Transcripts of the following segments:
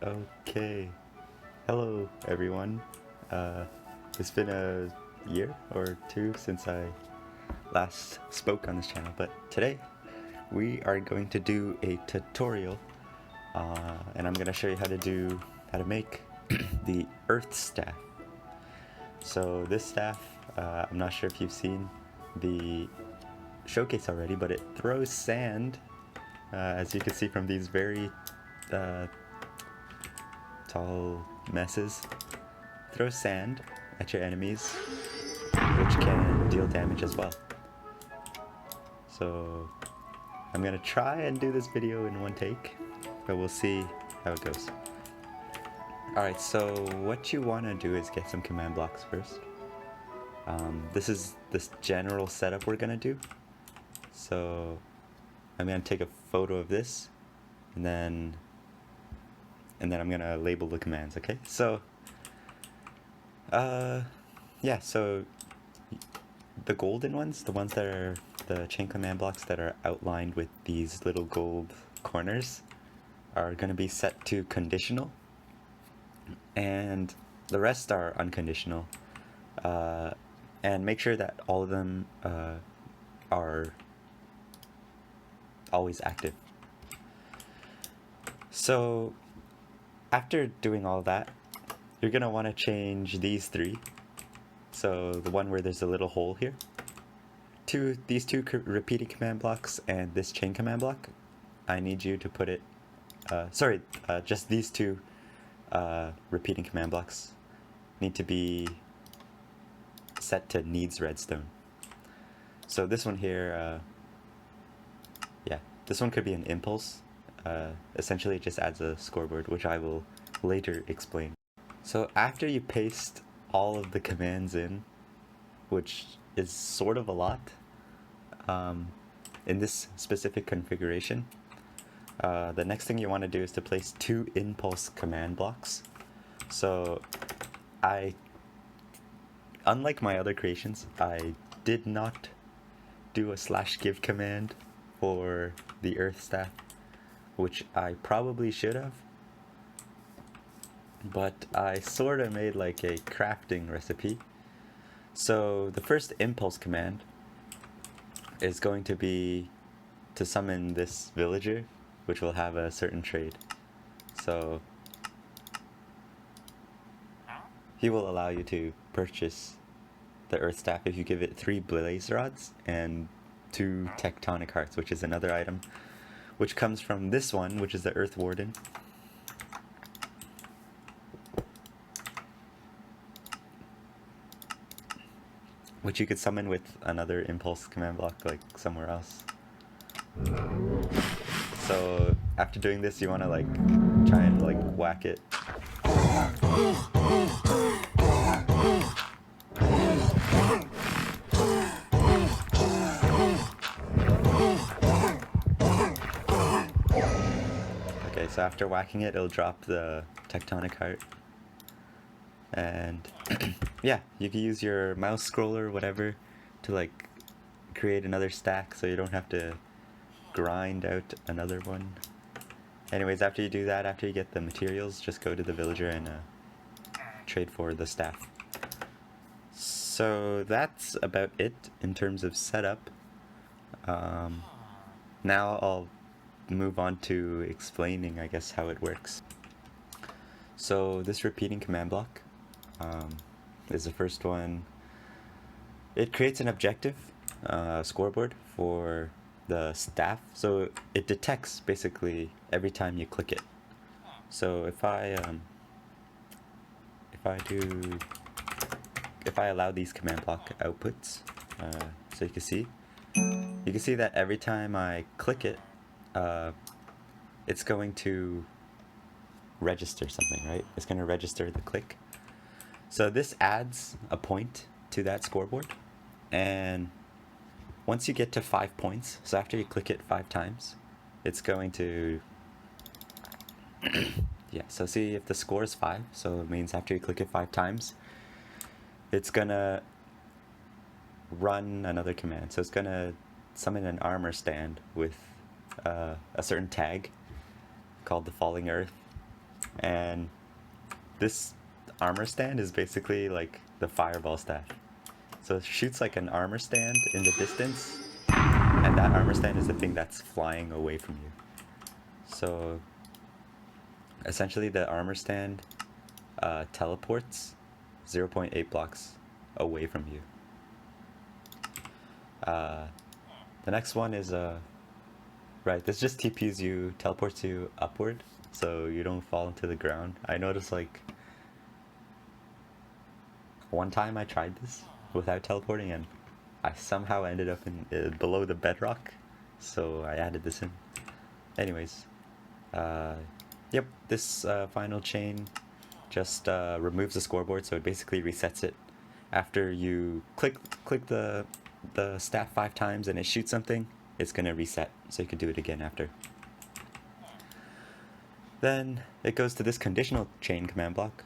Okay. Hello, everyone. It's been a year or two since I last spoke on this channel, but today we are going to do a tutorial, and I'm going to show you how to make the Earth Staff. So this staff, I'm not sure if you've seen the showcase already, but it throws sand, as you can see from these very tall messes. Throws sand at your enemies, which can deal damage as well. So I'm gonna try and do this video in one take, but we'll see how it goes. Alright, so what you want to do is get some command blocks first. This is this general setup we're gonna do. So I'm gonna take a photo of this, and then I'm gonna label the commands, okay? So yeah, so the golden ones, the ones that are the chain command blocks that are outlined with these little gold corners, are gonna be set to conditional, and the rest are unconditional. And make sure that all of them are always active. So after doing all that, you're gonna want to change these three. So the one where there's a little hole here, to these two repeating command blocks and this chain command block, I need you to put it, just these two repeating command blocks need to be set to needs redstone. So this one here, yeah, this one could be an impulse. Essentially it just adds a scoreboard, which I will later explain. So after you paste all of the commands in, which is sort of a lot, in this specific configuration, the next thing you want to do is to place two impulse command blocks. So unlike my other creations, I did not do a /give command for the Earth Staff, which I probably should have. But I sort of made like a crafting recipe. So the first impulse command is going to be to summon this villager, which will have a certain trade. So he will allow you to purchase the Earth Staff if you give it 3 blaze rods and 2 tectonic hearts, which is another item, which comes from this one, which is the Earth Warden. Which you could summon with another impulse command block, like somewhere else. So after doing this, you want to like try and like whack it. Okay, so after whacking it, it'll drop the tectonic heart. And yeah, you can use your mouse scroller or whatever to like create another stack, so you don't have to grind out another one. Anyways, after you do that, after you get the materials, just go to the villager and trade for the staff. So that's about it in terms of setup. Now I'll move on to explaining, I guess, how it works. So this repeating command block is the first one. It creates an objective scoreboard for the staff, so it detects basically every time you click it. So if I allow these command block outputs, so you can see that every time I click it, it's going to register something, right? It's going to register the click. So this adds a point to that scoreboard, and once you get to 5 points, so after you click it 5 times, it's going to yeah, so see if the score is 5, so it means after you click it 5 times, it's gonna run another command. So it's gonna summon an armor stand with a certain tag called the Falling Earth, And this armor stand is basically like the fireball staff. So it shoots like an armor stand in the distance, and that armor stand is the thing that's flying away from you. So essentially the armor stand teleports 0.8 blocks away from you. The next one is right, this just TPs you, teleports you upward, so you don't fall into the ground. I noticed like one time I tried this without teleporting and I somehow ended up in below the bedrock, so I added this in. Anyways, yep, this final chain just removes the scoreboard, so it basically resets it. After you click the staff 5 times and it shoots something, it's gonna reset, so you can do it again after. Then it goes to this conditional chain command block.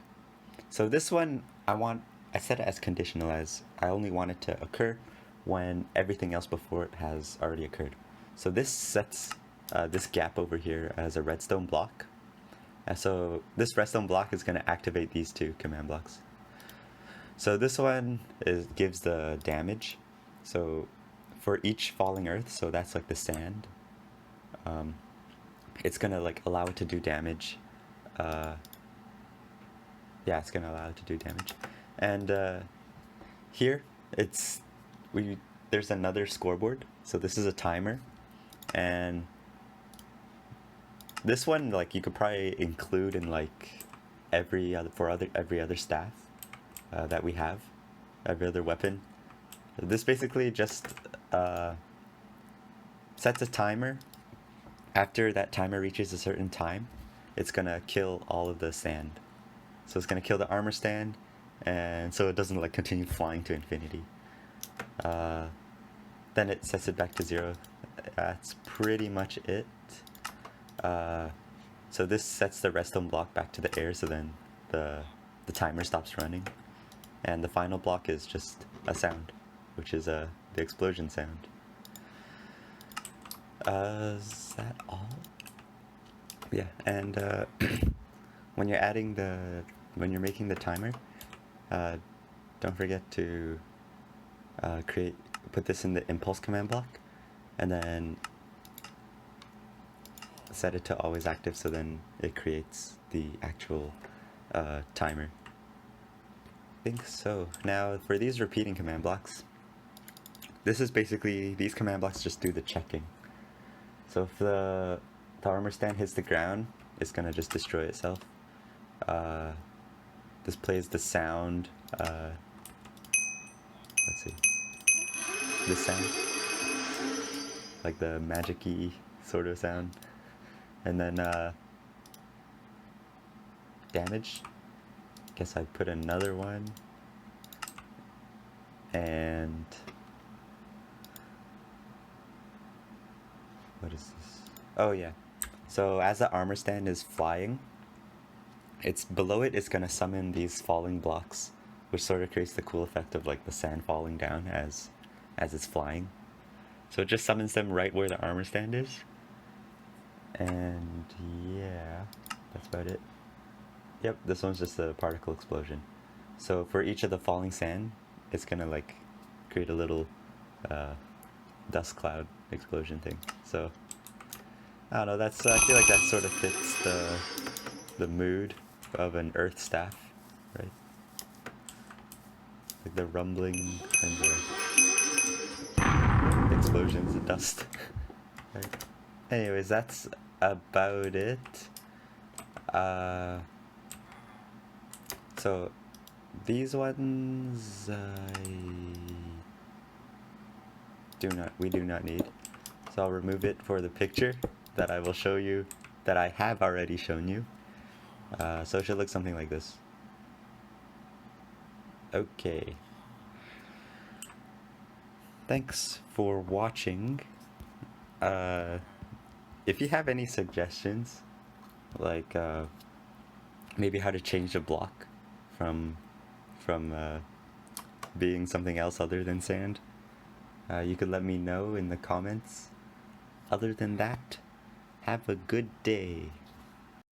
So this one I set it as conditional, as I only want it to occur when everything else before it has already occurred. So this sets this gap over here as a redstone block. And so this redstone block is going to activate these 2 command blocks. So this one gives the damage. So for each falling earth, so that's like the sand, it's going to like allow it to do damage. Yeah, it's going to allow it to do damage. And here there's another scoreboard. So this is a timer, and this one like you could probably include in like every other staff that we have, every other weapon. This basically just sets a timer. After that timer reaches a certain time, it's gonna kill all of the sand. So it's gonna kill the armor stand, and so it doesn't like continue flying to infinity. Then it sets it back to 0. That's pretty much it. So this sets the redstone block back to the air, so then the timer stops running. And the final block is just a sound, which is the explosion sound. Is that all? Yeah, and when you're making the timer, don't forget to put this in the impulse command block, and then set it to always active, so then it creates the actual timer. I think so. Now for these repeating command blocks, this is basically, these command blocks just do the checking. So if the armor stand hits the ground, it's gonna just destroy itself. This plays the sound, let's see, this sound, like the magic-y sort of sound. And then damage, guess I put another one, and what is this? Oh yeah, so as the armor stand is flying, it's below it's gonna summon these falling blocks, which sort of creates the cool effect of like the sand falling down as it's flying. So it just summons them right where the armor stand is. And yeah, that's about it. Yep, this one's just a particle explosion. So for each of the falling sand, it's gonna like create a little dust cloud explosion thing. So I don't know, that's I feel like that sort of fits the mood of an earth staff, right? Like the rumbling and the explosions of dust. Right? Anyways, that's about it. So these ones we do not need. So I'll remove it for the picture that I will show you, that I have already shown you. So it should look something like this. Okay. Thanks for watching. If you have any suggestions, like maybe how to change a block from being something else other than sand, you could let me know in the comments. Other than that, have a good day.